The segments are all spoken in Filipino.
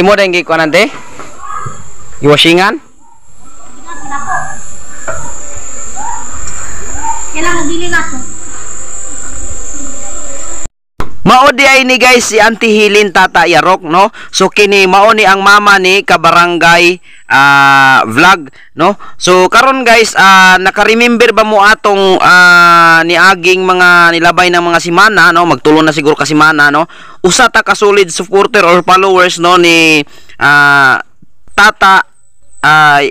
Imo deng gi kuan ante? Iwasingan? Kailangan dili na to. Mao di ay ni guys si Auntie Hilin Tata Yarok, no? So kini mao ni ang mama ni kabarangay vlog, no? So karon guys, naka-remember ba mo atong ni aging mga nilabay ng mga simana, no? Magtulo na siguro ka simana, no? Usa ta ka solid supporter or followers, no, ni Tata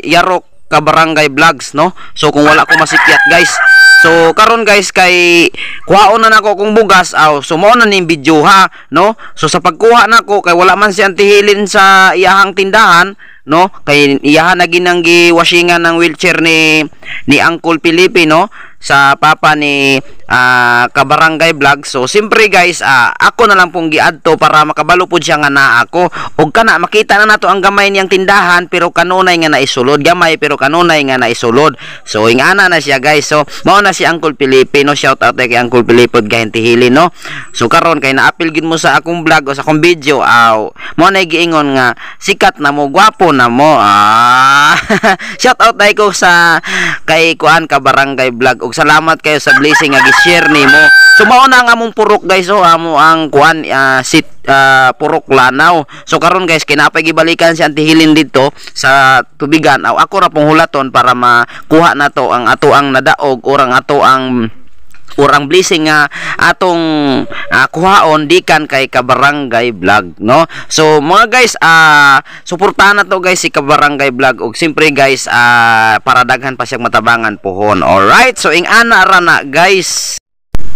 Yarok kabarangay vlogs, no? So kung wala ko masikyat guys, so karon guys kay kuhaon na nako kung bugas so mao na ning video ha, no? So sa pagkuha nako kay wala man si Auntie Hilin sa iyahang tindahan, no? Kay iyahan na ginang giwasingan ng wheelchair ni Uncle Felipe, no? Sa papa ni kabarangay vlog. So simpre guys, ako na lang pong giadto para makabalo pud siya nga naa ako. Og kana makita na nato ang gamay niyang tindahan pero kanunay nga naisulod, gamay pero kanunay nga naisulod. So ingana na siya guys. So mao na si Uncle Felipe, no? Shout out kay Uncle Felipe ug kay Auntie Hilin, no? So karon kay naapil gid mo sa akong vlog o sa akong video, mo na giingon nga sikat na mo, gwapo na mo. Shout out ko sa kay kuan kabarangay vlog. Salamat kayo sa blessing nga gi-share nimo. So mao na nga among purok guys, amo ang kuan purok lanaw. So karon guys kinapay gibalikan si Auntie Hilin dito sa tubigan. Ako ra pong hulaton para makuha nato ang ato ang nadaog orang ato ang blessing nga atong kuhaon dikan kay kabarangay vlog, no? So mga guys, suportahan na to guys si kabarangay vlog ug simpre guys para daghan pa siyang matabangan pohon. Alright, so ingana ra na guys.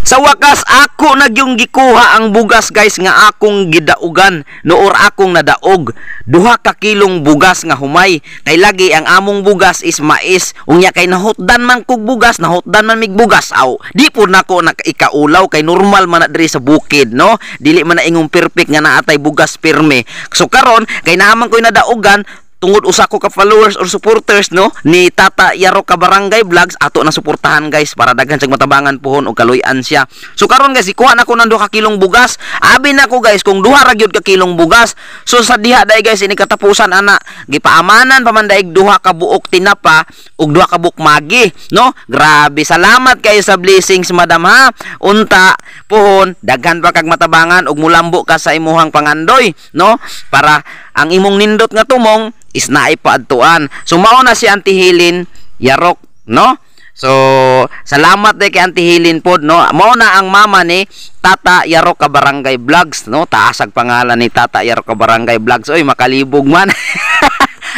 Sa wakas ako nagyong gikuha ang bugas guys nga akong gidaugan noor akong nadaog. 2 ka kilong bugas nga humay. Kay lagi ang among bugas is mais. Unya kay nahutdan man kog bugas, nahutdan man mig bugas. Di pud nako ikaulaw kay normal man na diri sa bukid, no? Dili man na ingong perfect nga naatay bugas pirme. So karon kay naman ko'y nadaugan tungod usa ko ka followers or supporters, no, ni Tata Yarok kabarangay vlogs, ato na suportahan guys para daghan siyang matabangan pohon o kaluy-an siya. So karon guys ikuha na ko ng 2 ka kilong bugas. Abi na ko guys kung 2 ra gyud ka kilong bugas. So sa diha dai guys ini katapusan ana gipaamanan pa man daig 2 ka buok tinapa ug 2 ka buok magi, no? Grabe, salamat kayo sa blessings madam ha. Unta pohon daghan pa kag matabangan ug mulambo ka sa imuhang pangandoy, no? Para ang imong nindot nga tumong is naay paadtuan. So mao na si Auntie Hilin Yarok, no? So salamat kay Auntie Hilin pod, no? Mao na ang mama ni Tata Yarok kabarangay vlogs, no? Taasag pangalan ni Tata Yarok kabarangay vlogs. Oy makalibog man.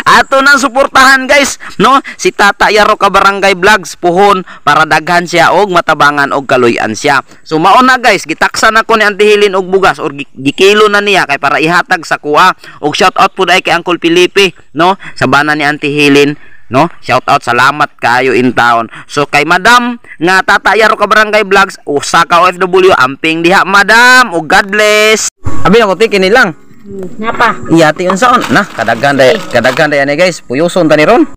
Ato nang suportahan guys, no? Si Tata Yarok kabarangay vlogs pohon para daghan siya og matabangan og kaluy-an siya. So mao na guys, gitaksan ako ni Auntie Hilin og bugas or gikilo na niya kay para ihatag sa kuha. Og shout out pud ay kay Uncle Felipe, no? Sa bana ni Auntie Hilin, no? Shout out, salamat kayo in town. So kay madam nga Tata Yarok kabarangay vlogs, usa ka OFW amping diha madam ug God bless. Abi ako kini lang. Napa? Iyati unsaon na kadaghan day ani guys, puyoson tani ron.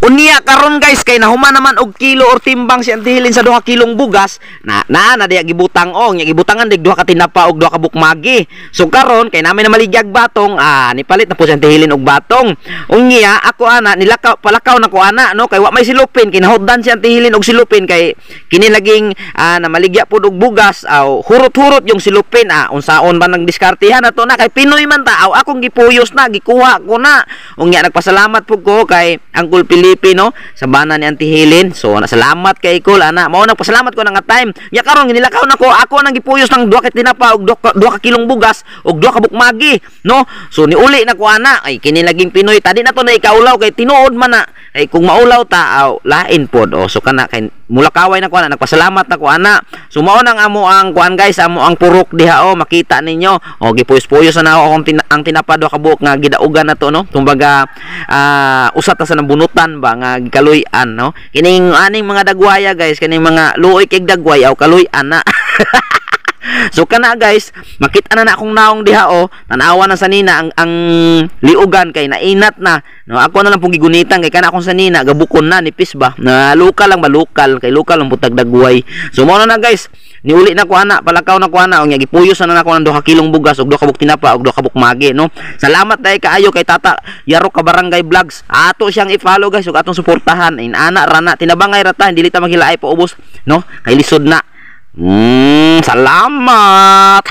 Unya karon guys kay nahuman naman og kilo or timbang si Auntie Hilin sa 2 kilong bugas na diya gibutang nya gibutangan dig 2 ka tinapa og 2 ka bukmagi. So karon kay namin na maligyag batong nipalit na po si Auntie Hilin og batong. Unya ako ana palakaw na ko ana, no? Kay wa may silupin kay nahutdan si Auntie Hilin og silupin kay kini laging na maligya pud og bugas hurot-hurot yung silupin unsaon ba nang diskartihan nato na kay Pinoy man ta akong gipuyos na gikuha ko na. Unya nagpasalamat pud ko kay Uncle Pilipino sa bana ni Auntie Hilin. So nasalamat kay Kul ana. Mao nagpasalamat ko na nga time. Ya karon ginilakaw na ko ako nang gipuyos ng 2 ka tinapa og 2 ka kilong bugas og 2 ka bukmagi, no? So niuli na ko ana ay kini laging Pinoy tadi na to na ikaulaw kay tinuod man na ay kung maulaw ta lain pod. So kana kay mulakaway na ko ana nagpasalamat na ko ana. So mao nang amo ang kuan guys, amo ang purok diha makita ninyo. Gipuyos-puyos na ako ang tinapa 2 ka buok nga gidaugan na to, no? Kumbaga usat ta sa nabunutan ba nga kaluy-an, no? Kining aning mga dagwaya guys, kining mga luoy kay dagway kaluy-an na. So kana guys, makita na akong naong diha o, tanawa na sa nina ang liugan kay nainat na. No, ako na lang pong gigunitan kay kana akong sa nina gabukon na nipis ba. Na lokal lang ba lokal kay lokal ang butag dagway. So mo na guys, niuli na ko ana, palakaw na ko ana og gipuyos na nako ng 2 kilong bugas ug 2 kabuk tinapa ug 2 kabuk magi no. Salamat dai kaayo kay Tata Yarok ka Barangay Vlogs. Ato siyang i-follow guys ug atong suportahan. Inana rana tinabangay rata dili ta maghilaay pa ubos no. Kay lisod na. Salamat.